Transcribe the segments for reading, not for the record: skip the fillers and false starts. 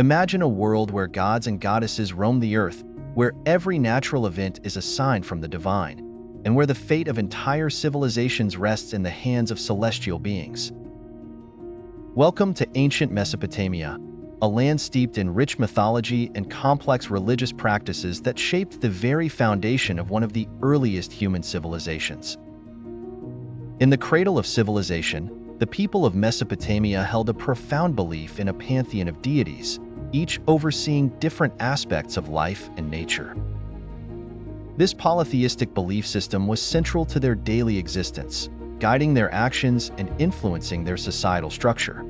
Imagine a world where gods and goddesses roam the earth, where every natural event is a sign from the divine, and where the fate of entire civilizations rests in the hands of celestial beings. Welcome to ancient Mesopotamia, a land steeped in rich mythology and complex religious practices that shaped the very foundation of one of the earliest human civilizations. In the cradle of civilization, the people of Mesopotamia held a profound belief in a pantheon of deities, each overseeing different aspects of life and nature. This polytheistic belief system was central to their daily existence, guiding their actions and influencing their societal structure.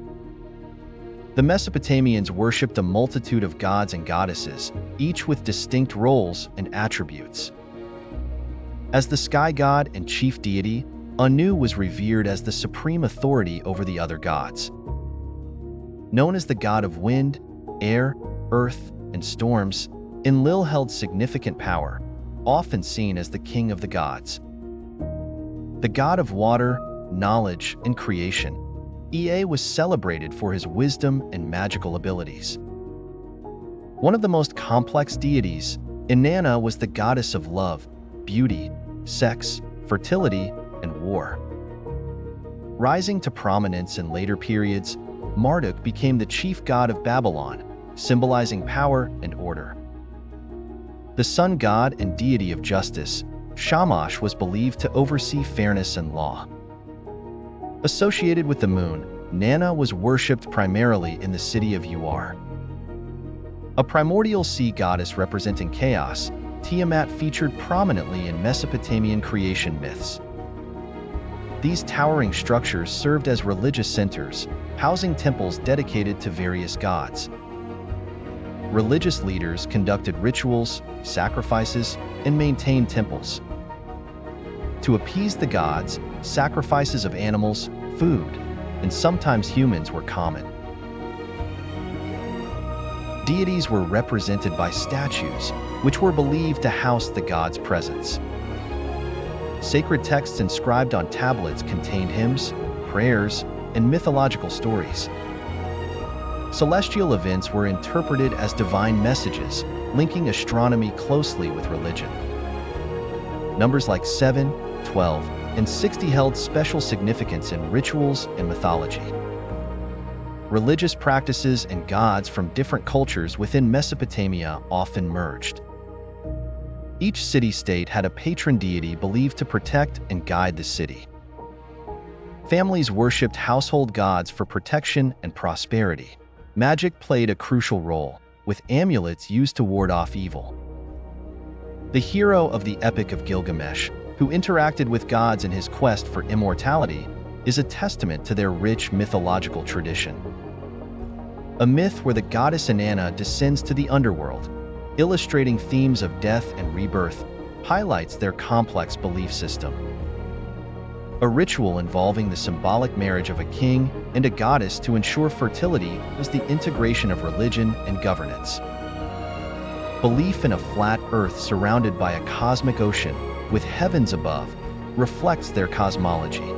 The Mesopotamians worshipped a multitude of gods and goddesses, each with distinct roles and attributes. As the sky god and chief deity, Anu was revered as the supreme authority over the other gods. Known as the god of wind, air, earth, and storms, Enlil held significant power, often seen as the king of the gods. The god of water, knowledge, and creation, Ea was celebrated for his wisdom and magical abilities. One of the most complex deities, Inanna was the goddess of love, beauty, sex, fertility, and war. Rising to prominence in later periods, Marduk became the chief god of Babylon, symbolizing power and order. The sun god and deity of justice, Shamash was believed to oversee fairness and law. Associated with the moon, Nanna was worshipped primarily in the city of Uar. A primordial sea goddess representing chaos, Tiamat featured prominently in Mesopotamian creation myths. These towering structures served as religious centers, housing temples dedicated to various gods. Religious leaders conducted rituals, sacrifices, and maintained temples. To appease the gods, sacrifices of animals, food, and sometimes humans were common. Deities were represented by statues, which were believed to house the gods' presence. Sacred texts inscribed on tablets contained hymns, prayers, and mythological stories. Celestial events were interpreted as divine messages, linking astronomy closely with religion. Numbers like 7, 12, and 60 held special significance in rituals and mythology. Religious practices and gods from different cultures within Mesopotamia often merged. Each city-state had a patron deity believed to protect and guide the city. Families worshipped household gods for protection and prosperity. Magic played a crucial role, with amulets used to ward off evil. The hero of the Epic of Gilgamesh, who interacted with gods in his quest for immortality, is a testament to their rich mythological tradition. A myth where the goddess Inanna descends to the underworld, illustrating themes of death and rebirth, highlights their complex belief system. A ritual involving the symbolic marriage of a king and a goddess to ensure fertility was the integration of religion and governance. Belief in a flat earth surrounded by a cosmic ocean, with heavens above, reflects their cosmology.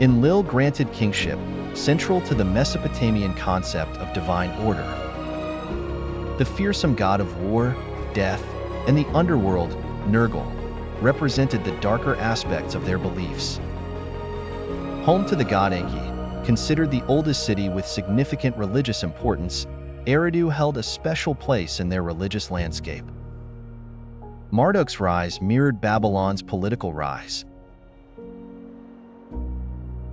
Enlil granted kingship, central to the Mesopotamian concept of divine order. The fearsome god of war, death, and the underworld, Nergal, represented the darker aspects of their beliefs. Home to the god Enki, considered the oldest city with significant religious importance, Eridu held a special place in their religious landscape. Marduk's rise mirrored Babylon's political rise.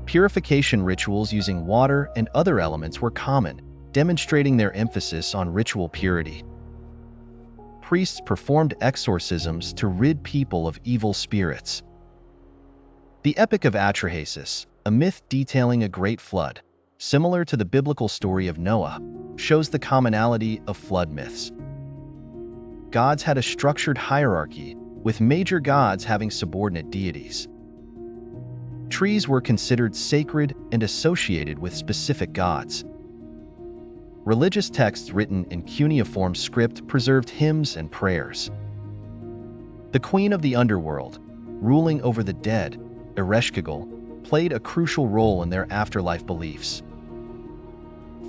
Purification rituals using water and other elements were common, demonstrating their emphasis on ritual purity. Priests performed exorcisms to rid people of evil spirits. The Epic of Atrahasis, a myth detailing a great flood, similar to the biblical story of Noah, shows the commonality of flood myths. Gods had a structured hierarchy, with major gods having subordinate deities. Trees were considered sacred and associated with specific gods. Religious texts written in cuneiform script preserved hymns and prayers. The queen of the underworld, ruling over the dead, Ereshkigal, played a crucial role in their afterlife beliefs.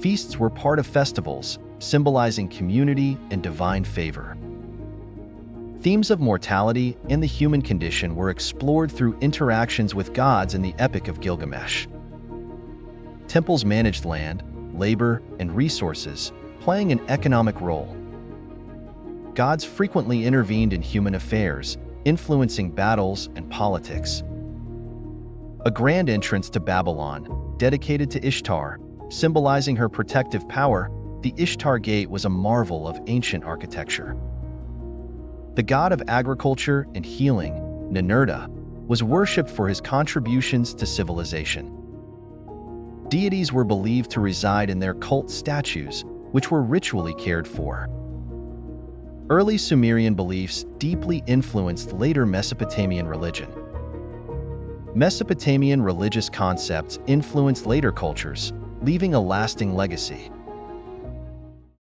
Feasts were part of festivals, symbolizing community and divine favor. Themes of mortality and the human condition were explored through interactions with gods in the Epic of Gilgamesh. Temples managed land, labor, and resources, playing an economic role. Gods frequently intervened in human affairs, influencing battles and politics. A grand entrance to Babylon, dedicated to Ishtar, symbolizing her protective power, the Ishtar Gate was a marvel of ancient architecture. The god of agriculture and healing, Ninurta, was worshipped for his contributions to civilization. Deities were believed to reside in their cult statues, which were ritually cared for. Early Sumerian beliefs deeply influenced later Mesopotamian religion. Mesopotamian religious concepts influenced later cultures, leaving a lasting legacy.